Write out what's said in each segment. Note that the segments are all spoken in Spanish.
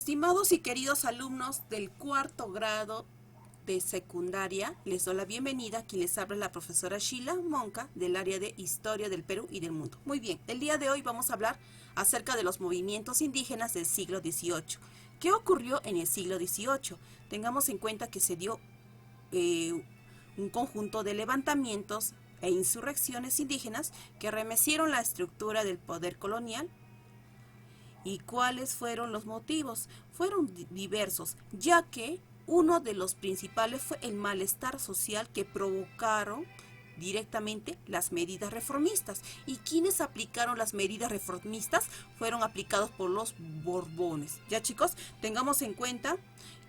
Estimados y queridos alumnos del cuarto grado de secundaria, les doy la bienvenida. Aquí les habla la profesora Sheila Monca del área de Historia del Perú y del mundo. Muy bien, el día de hoy vamos a hablar acerca de los movimientos indígenas del siglo XVIII. ¿Qué ocurrió en el siglo XVIII? Tengamos en cuenta que se dio un conjunto de levantamientos e insurrecciones indígenas que remecieron la estructura del poder colonial. ¿Y cuáles fueron los motivos? Fueron diversos, ya que uno de los principales fue el malestar social que provocaron directamente las medidas reformistas. ¿Y quienes aplicaron las medidas reformistas? Fueron aplicados por los Borbones. Ya, chicos, tengamos en cuenta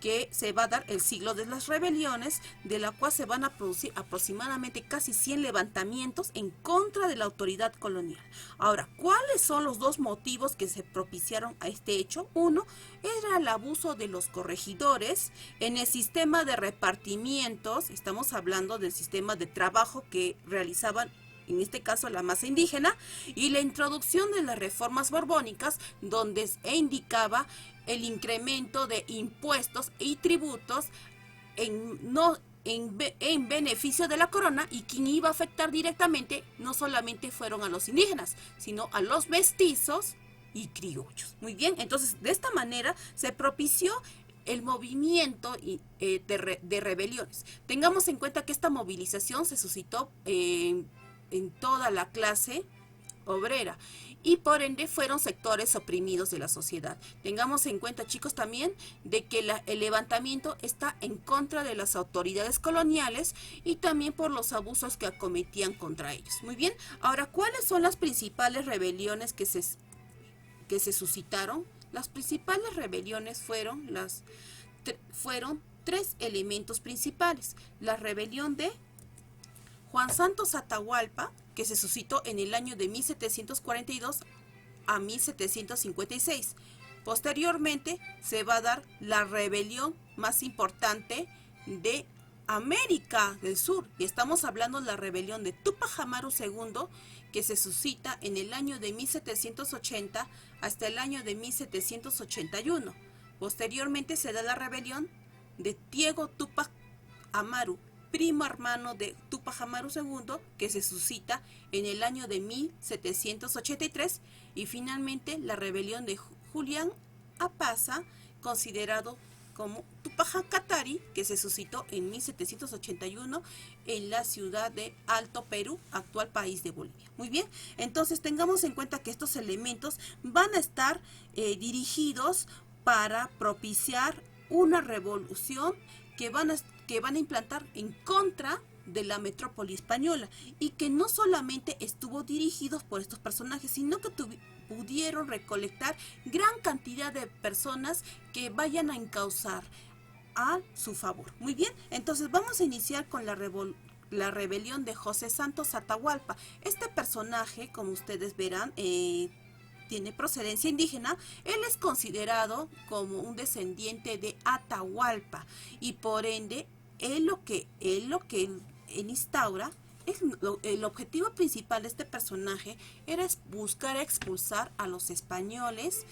que se va a dar el siglo de las rebeliones, de la cual se van a producir aproximadamente casi 100 levantamientos en contra de la autoridad colonial. Ahora, ¿cuáles son los dos motivos que se propiciaron a este hecho? Uno era el abuso de los corregidores en el sistema de repartimientos. Estamos hablando del sistema de trabajo que realizaban en este caso la masa indígena, y la introducción de las reformas borbónicas, donde indicaba el incremento de impuestos y tributos en beneficio de la corona, y quien iba a afectar directamente no solamente fueron a los indígenas, sino a los mestizos y criollos. Muy bien, entonces de esta manera se propició el movimiento de rebeliones. Tengamos en cuenta que esta movilización se suscitó en toda la clase obrera, y por ende fueron sectores oprimidos de la sociedad. Tengamos en cuenta, chicos, también de que el levantamiento está en contra de las autoridades coloniales y también por los abusos que acometían contra ellos. Muy bien, ahora, ¿cuáles son las principales rebeliones que se suscitaron? Las principales rebeliones fueron tres elementos principales. La rebelión de Juan Santos Atahualpa, que se suscitó en el año de 1742 a 1756. Posteriormente se va a dar la rebelión más importante de América del Sur, y estamos hablando de la rebelión de Túpac Amaru II, que se suscita en el año de 1780 hasta el año de 1781. Posteriormente se da la rebelión de Diego Túpac Amaru, primo hermano de Túpac Amaru II, que se suscita en el año de 1783, y finalmente la rebelión de Julián Apaza, considerado como Tupac Katari, que se suscitó en 1781 en la ciudad de Alto Perú, actual país de Bolivia. Muy bien, entonces tengamos en cuenta que estos elementos van a estar dirigidos para propiciar una revolución que van a implantar en contra de la metrópoli española, y que no solamente estuvo dirigidos por estos personajes, sino que pudieron recolectar gran cantidad de personas que vayan a encauzar a su favor. Muy bien, entonces vamos a iniciar con la rebelión de José Santos Atahualpa. Este personaje, como ustedes verán, tiene procedencia indígena. Él es considerado como un descendiente de Atahualpa, y por ende él lo que él instaura el objetivo principal de este personaje era buscar expulsar a los españoles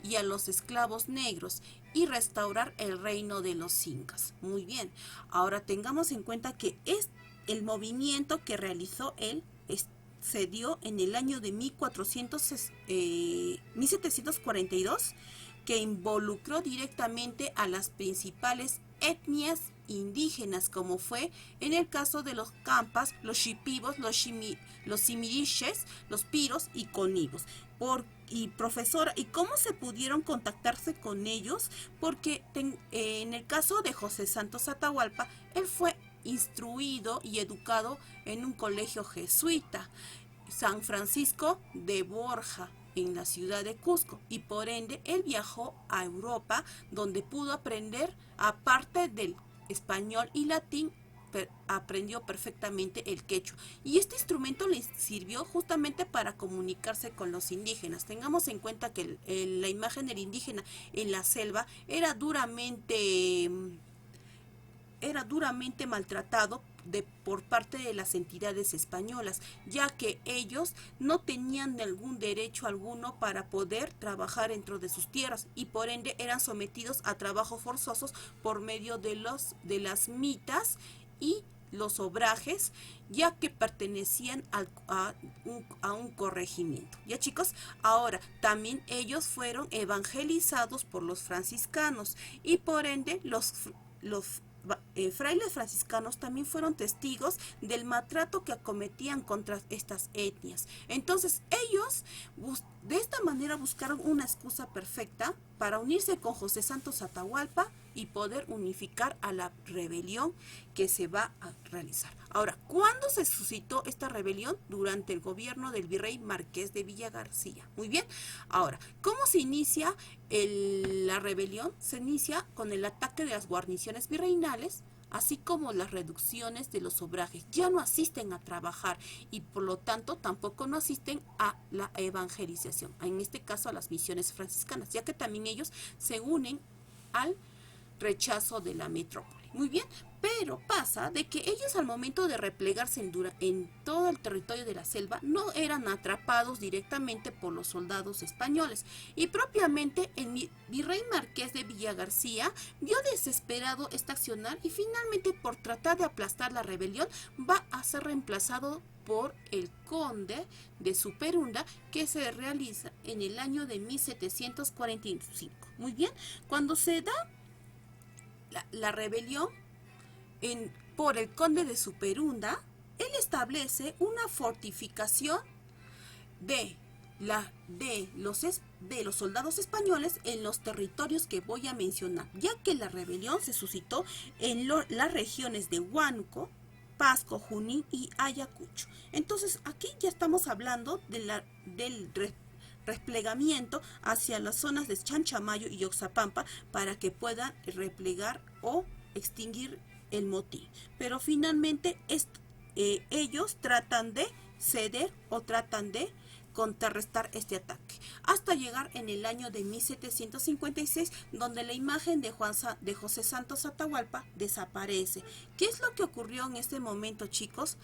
y a los esclavos negros y restaurar el reino de los incas. Muy bien, ahora tengamos en cuenta que el movimiento que realizó él se dio en el año de 1742, que involucró directamente a las principales etnias indígenas, como fue en el caso de los Campas, los Shipibos, los Simiriches, los Piros y Conibos. Profesora, ¿y cómo se pudieron contactarse con ellos? Porque en el caso de José Santos Atahualpa, él fue instruido y educado en un colegio jesuita, San Francisco de Borja, en la ciudad de Cusco, y por ende él viajó a Europa, donde pudo aprender, aparte del español y latín, aprendió perfectamente el quechua, y este instrumento le sirvió justamente para comunicarse con los indígenas. Tengamos en cuenta que la imagen del indígena en la selva era duramente maltratado, por parte de las entidades españolas, ya que ellos no tenían algún derecho alguno para poder trabajar dentro de sus tierras y por ende eran sometidos a trabajos forzosos por medio de las mitas y los obrajes, ya que pertenecían a un corregimiento. ¿Ya, chicos? Ahora, también ellos fueron evangelizados por los franciscanos y por ende los frailes franciscanos también fueron testigos del maltrato que acometían contra estas etnias. Entonces ellos de esta manera buscaron una excusa perfecta para unirse con José Santos Atahualpa y poder unificar a la rebelión que se va a realizar. Ahora, ¿cuándo se suscitó esta rebelión? Durante el gobierno del virrey Marqués de Villagarcía. Muy bien. Ahora, ¿cómo se inicia la rebelión? Se inicia con el ataque de las guarniciones virreinales, así como las reducciones de los obrajes. Ya no asisten a trabajar y por lo tanto tampoco no asisten a la evangelización, en este caso a las misiones franciscanas, ya que también ellos se unen al rechazo de la metrópoli. Muy bien, pero pasa de que ellos al momento de replegarse en todo el territorio de la selva no eran atrapados directamente por los soldados españoles y propiamente el virrey Marqués de Villagarcía vio desesperado este accionar y finalmente por tratar de aplastar la rebelión va a ser reemplazado por el conde de Superunda, que se realiza en el año de 1745. Muy bien, cuando se da la rebelión por el conde de Superunda, él establece una fortificación de los soldados españoles en los territorios que voy a mencionar, ya que la rebelión se suscitó en las regiones de Huánuco, Pasco, Junín y Ayacucho. Entonces aquí ya estamos hablando del replegamiento hacia las zonas de Chanchamayo y Oxapampa para que puedan replegar o extinguir el motín. Pero finalmente ellos tratan de ceder o tratan de contrarrestar este ataque, hasta llegar en el año de 1756, donde la imagen de José Santos Atahualpa desaparece. ¿Qué es lo que ocurrió en este momento, chicos?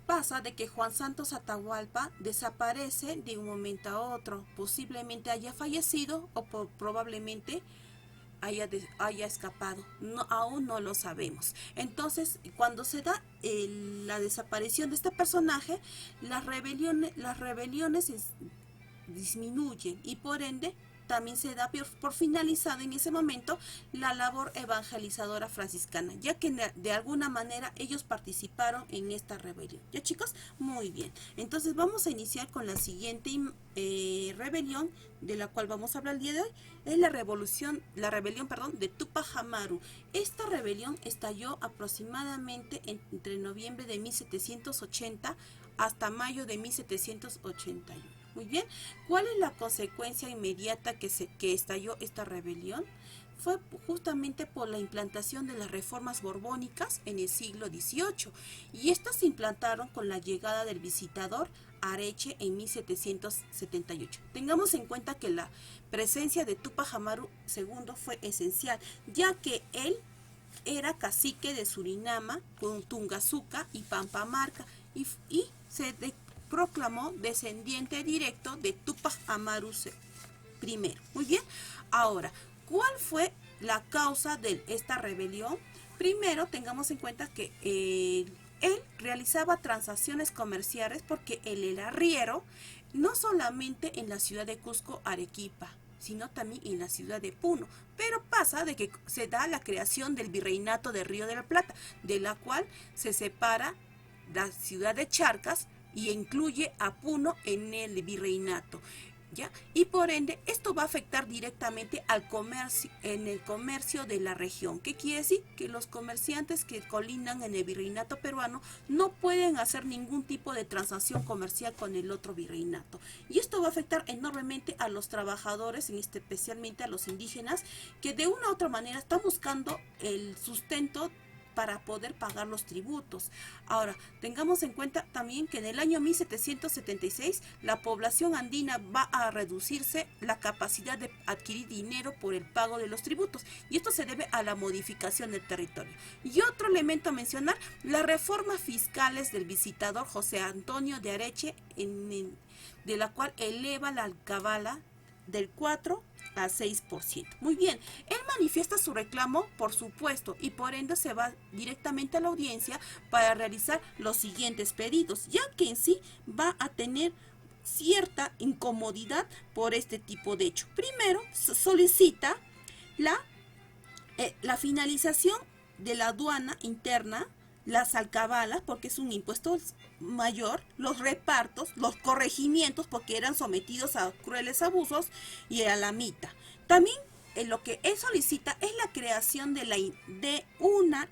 Pasa de que Juan Santos Atahualpa desaparece de un momento a otro, posiblemente haya fallecido o probablemente haya escapado, aún no lo sabemos. Entonces, cuando se da la desaparición de este personaje, las rebeliones disminuyen y por ende también se da por finalizada en ese momento la labor evangelizadora franciscana, ya que de alguna manera ellos participaron en esta rebelión. ¿Ya, chicos? Muy bien. Entonces vamos a iniciar con la siguiente rebelión de la cual vamos a hablar el día de hoy. Es la rebelión de Tupac Amaru. Esta rebelión estalló aproximadamente entre noviembre de 1780 hasta mayo de 1781. Muy bien, ¿cuál es la consecuencia inmediata que estalló esta rebelión? Fue justamente por la implantación de las reformas borbónicas en el siglo XVIII, y estas se implantaron con la llegada del visitador Areche en 1778. Tengamos en cuenta que la presencia de Tupac Amaru II fue esencial, ya que él era cacique de Surinama, con Tungazuca y Pampamarca, y se proclamó descendiente directo de Tupac Amaru I. Muy bien, ahora, ¿cuál fue la causa de esta rebelión? Primero, tengamos en cuenta que él realizaba transacciones comerciales porque él era arriero, no solamente en la ciudad de Cusco, Arequipa, sino también en la ciudad de Puno. Pero pasa de que se da la creación del virreinato de Río de la Plata, de la cual se separa la ciudad de Charcas y incluye a Puno en el virreinato, ¿ya? Y por ende esto va a afectar directamente al comercio, en el comercio de la región. ¿Qué quiere decir? Que los comerciantes que colindan en el virreinato peruano no pueden hacer ningún tipo de transacción comercial con el otro virreinato, y esto va a afectar enormemente a los trabajadores, especialmente a los indígenas, que de una u otra manera están buscando el sustento para poder pagar los tributos. Ahora, tengamos en cuenta también que en el año 1776 la población andina va a reducirse la capacidad de adquirir dinero por el pago de los tributos, y esto se debe a la modificación del territorio. Y otro elemento a mencionar, las reformas fiscales del visitador José Antonio de Areche, de la cual eleva la alcabala del 4 a 6%. Muy bien, él manifiesta su reclamo, por supuesto, y por ende se va directamente a la audiencia para realizar los siguientes pedidos, ya que en sí va a tener cierta incomodidad por este tipo de hecho. Primero, solicita la finalización de la aduana interna, las alcabalas, porque es un impuesto mayor, los repartos, los corregimientos, porque eran sometidos a crueles abusos, y a la mita. También lo que él solicita es la creación de una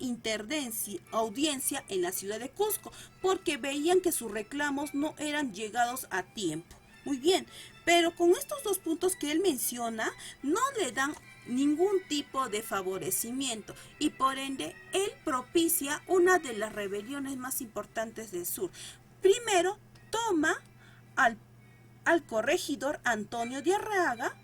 audiencia en la ciudad de Cusco, porque veían que sus reclamos no eran llegados a tiempo. Muy bien, pero con estos dos puntos que él menciona, no le dan ningún tipo de favorecimiento, y por ende él propicia una de las rebeliones más importantes del sur. Primero toma al corregidor Antonio de Arreaga,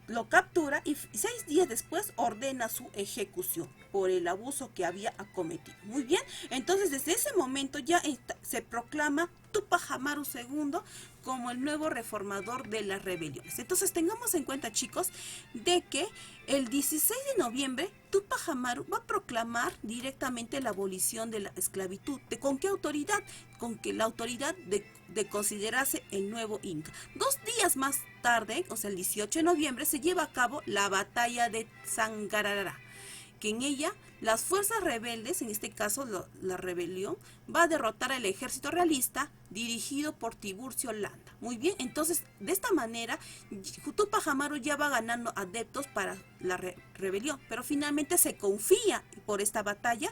lo captura y 6 días después ordena su ejecución por el abuso que había acometido. Muy bien, entonces desde ese momento ya se proclama Túpac Amaru II como el nuevo reformador de las rebeliones. Entonces tengamos en cuenta, chicos, de que el 16 de noviembre Túpac Amaru va a proclamar directamente la abolición de la esclavitud. ¿Con qué autoridad? Con que la autoridad de considerarse el nuevo Inca. 2 días más tarde, o sea el 18 de noviembre, se lleva a cabo la batalla de Sangarará, que en ella las fuerzas rebeldes, en este caso la rebelión, va a derrotar al ejército realista dirigido por Tiburcio Landa. Muy bien, entonces de esta manera Túpac Amaru ya va ganando adeptos para la rebelión, pero finalmente se confía por esta batalla,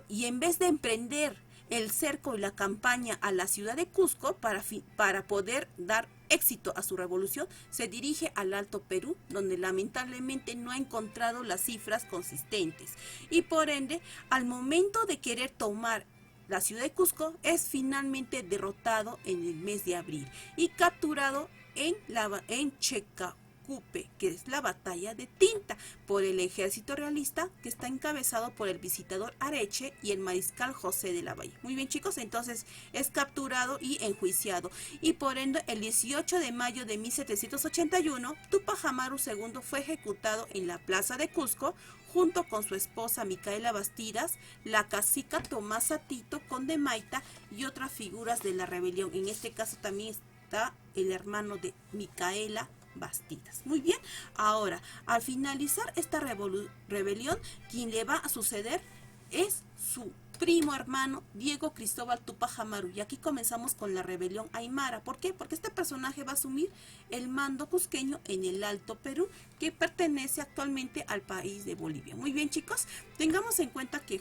y en vez de emprender el cerco y la campaña a la ciudad de Cusco para poder dar éxito a su revolución, se dirige al Alto Perú, donde lamentablemente no ha encontrado las cifras consistentes, y por ende, al momento de querer tomar la ciudad de Cusco, es finalmente derrotado en el mes de abril y capturado en Checacupe, que es la batalla de Tinta, por el ejército realista, que está encabezado por el visitador Areche y el mariscal José de la Valle. Muy bien, chicos, entonces es capturado y enjuiciado, y por ende el 18 de mayo de 1781 Túpac Amaru II fue ejecutado en la plaza de Cusco junto con su esposa Micaela Bastidas, la cacica Tomasa Tito, conde Maita y otras figuras de la rebelión. En este caso también está el hermano de Micaela Bastidas. Muy bien, ahora al finalizar esta rebelión, quien le va a suceder es su primo hermano Diego Cristóbal Túpac Amaru, y aquí comenzamos con la rebelión aymara. ¿Por qué? Porque este personaje va a asumir el mando cusqueño en el Alto Perú, que pertenece actualmente al país de Bolivia. Muy bien, chicos, tengamos en cuenta que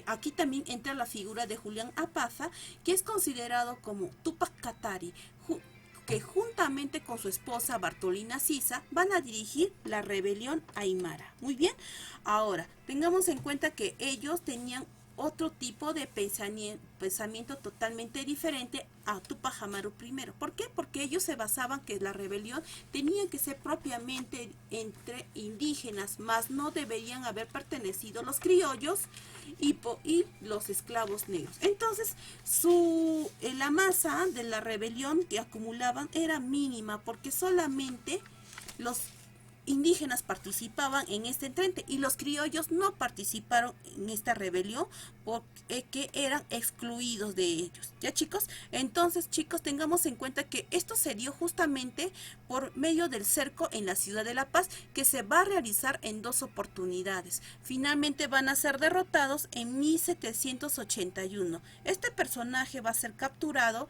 aquí también entra la figura de Julián Apaza, que es considerado como Túpac Katari, que juntamente con su esposa Bartolina Sisa van a dirigir la rebelión aymara. Muy bien, ahora tengamos en cuenta que ellos tenían otro tipo de pensamiento totalmente diferente a Túpac Amaru I. ¿Por qué? Porque ellos se basaban que la rebelión tenía que ser propiamente entre indígenas, más no deberían haber pertenecido los criollos y los esclavos negros. Entonces, la masa de la rebelión que acumulaban era mínima, porque solamente los indígenas participaban en este frente y los criollos no participaron en esta rebelión porque eran excluidos de ellos. ¿Ya, chicos? Entonces, chicos, tengamos en cuenta que esto se dio justamente por medio del cerco en la ciudad de La Paz, que se va a realizar en 2 oportunidades. Finalmente van a ser derrotados en 1781. Este personaje va a ser capturado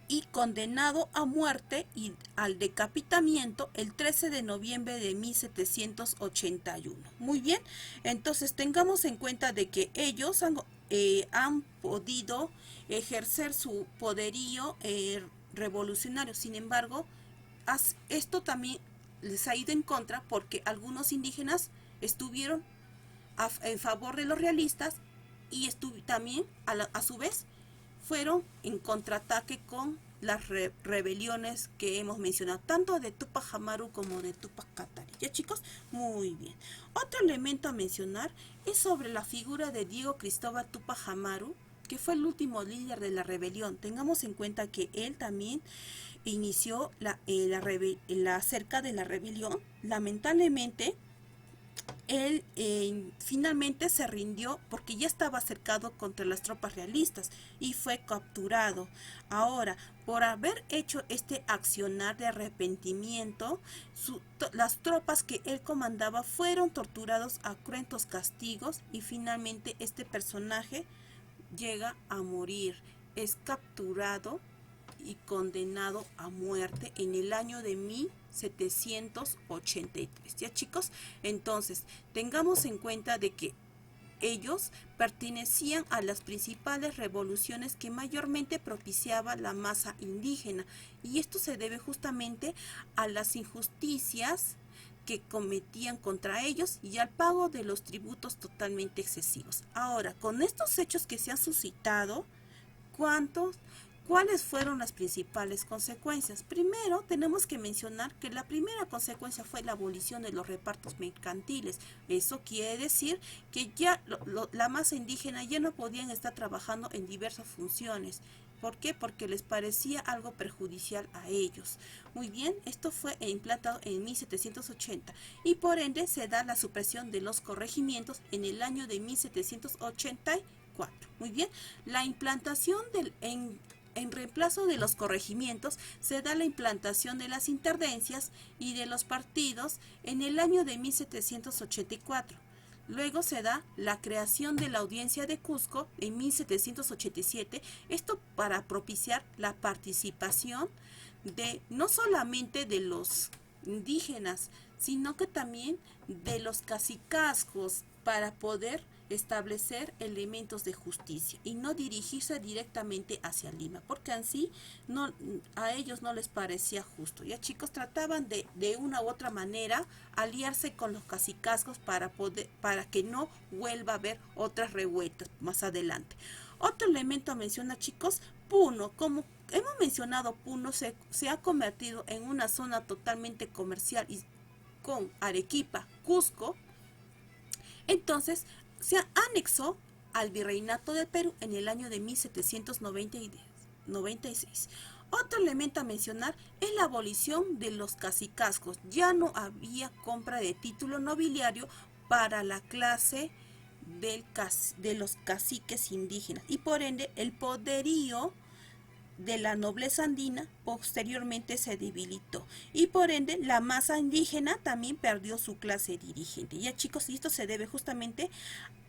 y condenado a muerte y al decapitamiento el 13 de noviembre de 1781. Muy bien, entonces tengamos en cuenta de que ellos han podido ejercer su poderío revolucionario. Sin embargo, esto también les ha ido en contra, porque algunos indígenas estuvieron en favor de los realistas y también a su vez fueron en contraataque con las rebeliones que hemos mencionado, tanto de Tupac Amaru como de Tupac Katari. ¿Ya, chicos? Muy bien. Otro elemento a mencionar es sobre la figura de Diego Cristóbal Tupac Amaru, que fue el último líder de la rebelión. Tengamos en cuenta que él también inició la cerca de la rebelión. Lamentablemente, él finalmente se rindió porque ya estaba cercado contra las tropas realistas y fue capturado. Ahora, por haber hecho este accionar de arrepentimiento, las tropas que él comandaba fueron torturados a cruentos castigos y finalmente este personaje llega a morir. Es capturado y condenado a muerte en el año de 1783. ¿Ya, chicos? Entonces, tengamos en cuenta de que ellos pertenecían a las principales revoluciones que mayormente propiciaba la masa indígena, y esto se debe justamente a las injusticias que cometían contra ellos y al pago de los tributos totalmente excesivos. Ahora, con estos hechos que se han suscitado, ¿cuáles fueron las principales consecuencias? Primero, tenemos que mencionar que la primera consecuencia fue la abolición de los repartos mercantiles. Eso quiere decir que ya la masa indígena ya no podían estar trabajando en diversas funciones. ¿Por qué? Porque les parecía algo perjudicial a ellos. Muy bien, esto fue implantado en 1780 y por ende se da la supresión de los corregimientos en el año de 1784. Muy bien, la implantación en reemplazo de los corregimientos se da la implantación de las intendencias y de los partidos en el año de 1784. Luego se da la creación de la Audiencia de Cusco en 1787, esto para propiciar la participación de no solamente de los indígenas, sino que también de los cacicazgos, para poder establecer elementos de justicia y no dirigirse directamente hacia Lima, porque así a ellos no les parecía justo. Ya, chicos, trataban de una u otra manera aliarse con los cacicazgos para que no vuelva a haber otras revueltas más adelante. Otro elemento menciona, chicos, Puno. Como hemos mencionado, Puno se ha convertido en una zona totalmente comercial y con Arequipa, Cusco. Entonces se anexó al Virreinato del Perú en el año de 1796. Otro elemento a mencionar es la abolición de los cacicazgos. Ya no había compra de título nobiliario para la clase de los caciques indígenas y por ende el poderío de la nobleza andina posteriormente se debilitó y por ende la masa indígena también perdió su clase dirigente. Ya, chicos, y esto se debe justamente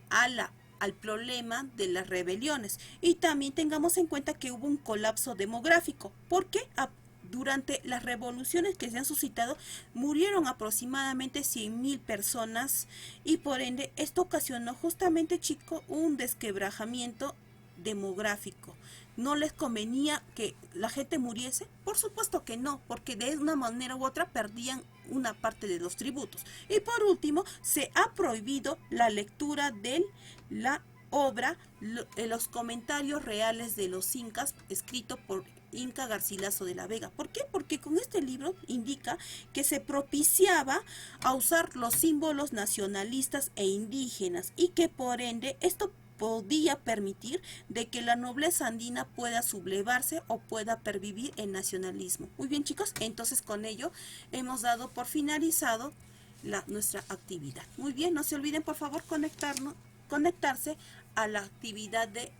al problema de las rebeliones, y también tengamos en cuenta que hubo un colapso demográfico porque durante las revoluciones que se han suscitado murieron aproximadamente 100.000 personas y por ende esto ocasionó justamente, chicos, un desquebrajamiento demográfico. ¿No les convenía que la gente muriese? Por supuesto que no, porque de una manera u otra perdían una parte de los tributos. Y por último, se ha prohibido la lectura de la obra Los comentarios reales de los incas, escrito por Inca Garcilaso de la Vega. ¿Por qué? Porque con este libro indica que se propiciaba a usar los símbolos nacionalistas e indígenas y que por ende esto podía permitir de que la nobleza andina pueda sublevarse o pueda pervivir el nacionalismo. Muy bien, chicos, entonces con ello hemos dado por finalizado nuestra actividad. Muy bien, no se olviden por favor conectarse a la actividad de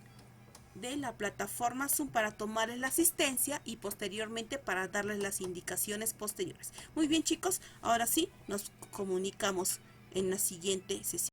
la plataforma Zoom para tomarles la asistencia y posteriormente para darles las indicaciones posteriores. Muy bien, chicos, ahora sí nos comunicamos en la siguiente sesión.